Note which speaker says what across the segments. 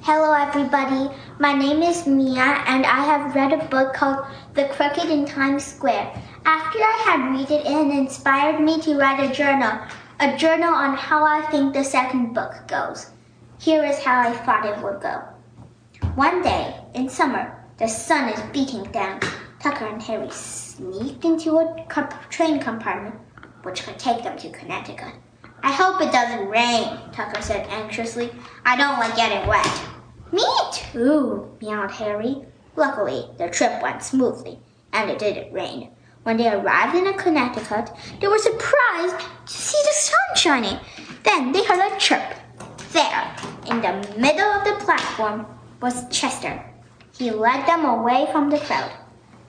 Speaker 1: Hello everybody, my name is Mia and I have read a book called The Crooked in Times Square. After I had read it, it inspired me to write a journal on how I think the second book goes. Here is how I thought it would go. One day, in summer, the sun is beating down. Tucker and Harry sneaked into a train compartment which could take them to Connecticut. I hope it doesn't rain, Tucker said anxiously. I don't like getting wet. Me too, meowed Harry. Luckily, the trip went smoothly, and it didn't rain. When they arrived in Connecticut, they were surprised to see the sun shining. Then they heard a chirp. There, in the middle of the platform, was Chester. He led them away from the crowd.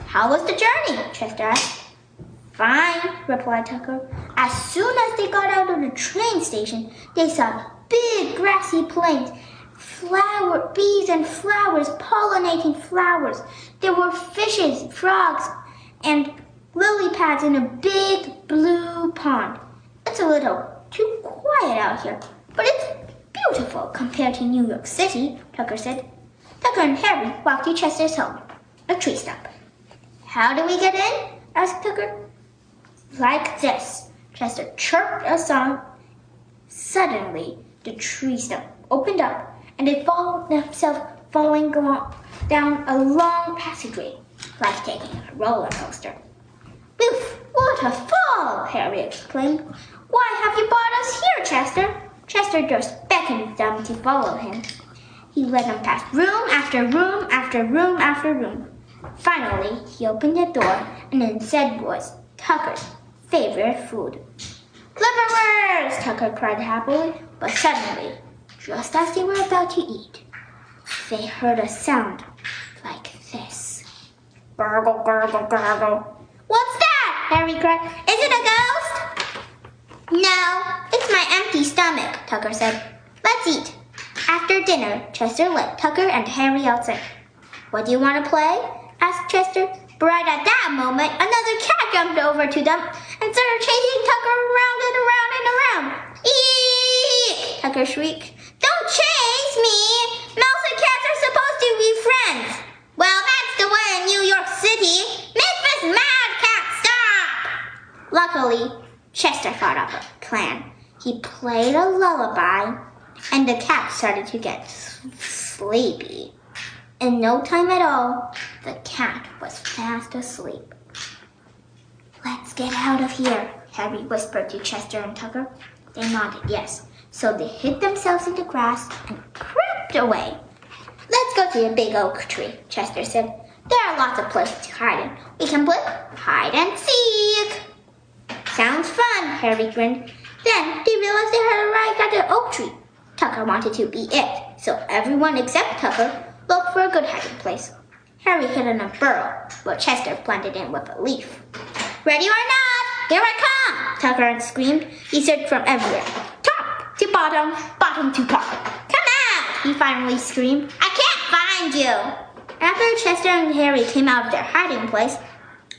Speaker 1: How was the journey? Chester asked. Fine, replied Tucker. As soon as they got out of the train station, they saw big grassy plains, bees and flowers pollinating flowers. There were fishes, frogs, and lily pads in a big blue pond. It's a little too quiet out here, but it's beautiful compared to New York City, Tucker said. Tucker and Harry walked to Chester's home, a tree stump. How do we get in? Asked Tucker. Like this, Chester chirped a song. Suddenly, the tree stump opened up, and they followed themselves down a long passageway, like taking a roller coaster. Woof! What a fall! Harry exclaimed. Why have you brought us here, Chester? Chester just beckoned them to follow him. He led them past room after room after room after room. Finally, he opened the door, and inside was Tucker's favorite food. Liverwurst! Tucker cried happily, but suddenly, just as they were about to eat, they heard a sound like this. Gurgle, gurgle, gurgle. What's that? Harry cried. Is it a ghost? No, it's my empty stomach, Tucker said. Let's eat. After dinner, Chester let Tucker and Harry outside. What do you want to play? Asked Chester. But right at that moment, another cat jumped over to them and started chasing Tucker around and around and around. Eek! Tucker shrieked. Don't chase me! Mouse and cats are supposed to be friends. Well, that's the way in New York City. Make this mad cat stop! Luckily, Chester thought of a plan. He played a lullaby, and the cat started to get sleepy. In no time at all, the cat was fast asleep. Let's get out of here, Harry whispered to Chester and Tucker. They nodded yes, so they hid themselves in the grass and crept away. Let's go to the big oak tree, Chester said. There are lots of places to hide in. We can play hide and seek. Sounds fun, Harry grinned. Then they realized they had arrived at the oak tree. Tucker wanted to be it, so everyone except Tucker looked for a good hiding place. Harry hid in a burrow, but Chester blended in with a leaf. Ready or not, here I come! Tucker screamed. He searched from everywhere, top to bottom, bottom to top. Come out! He finally screamed. I can't find you! After Chester and Harry came out of their hiding place,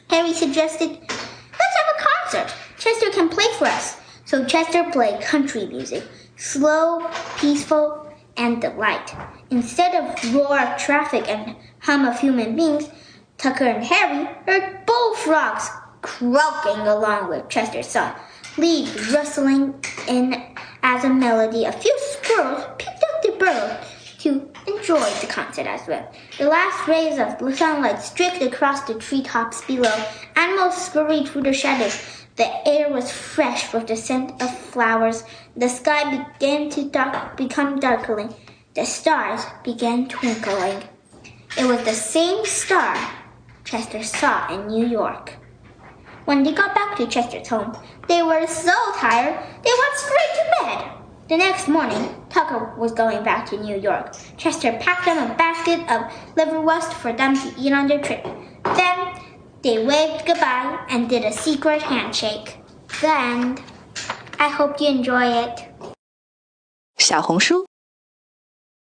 Speaker 1: Harry suggested, let's have a concert. Chester can play for us. So Chester played country music, slow, peaceful, and delight. Instead of roar of traffic and hum of human beings, Tucker and Harry heard bullfrogs croaking along with Chester's song, leaves rustling in as a melody. A few squirrels peeked up the burrow to enjoy the concert as well. The last rays of sunlight streaked across the treetops below. Animals scurried through the shadows. The air was fresh with the scent of flowers. The sky began to become darkening. The stars began twinkling. It was the same star Chester saw in New York. When they got back to Chester's home, they were so tired they went straight to bed. The next morning, Tucker was going back to New York. Chester packed them a basket of liverwurst for them to eat on their trip. Then they waved goodbye and did a secret handshake. The end. I hope you enjoy it.
Speaker 2: 小红书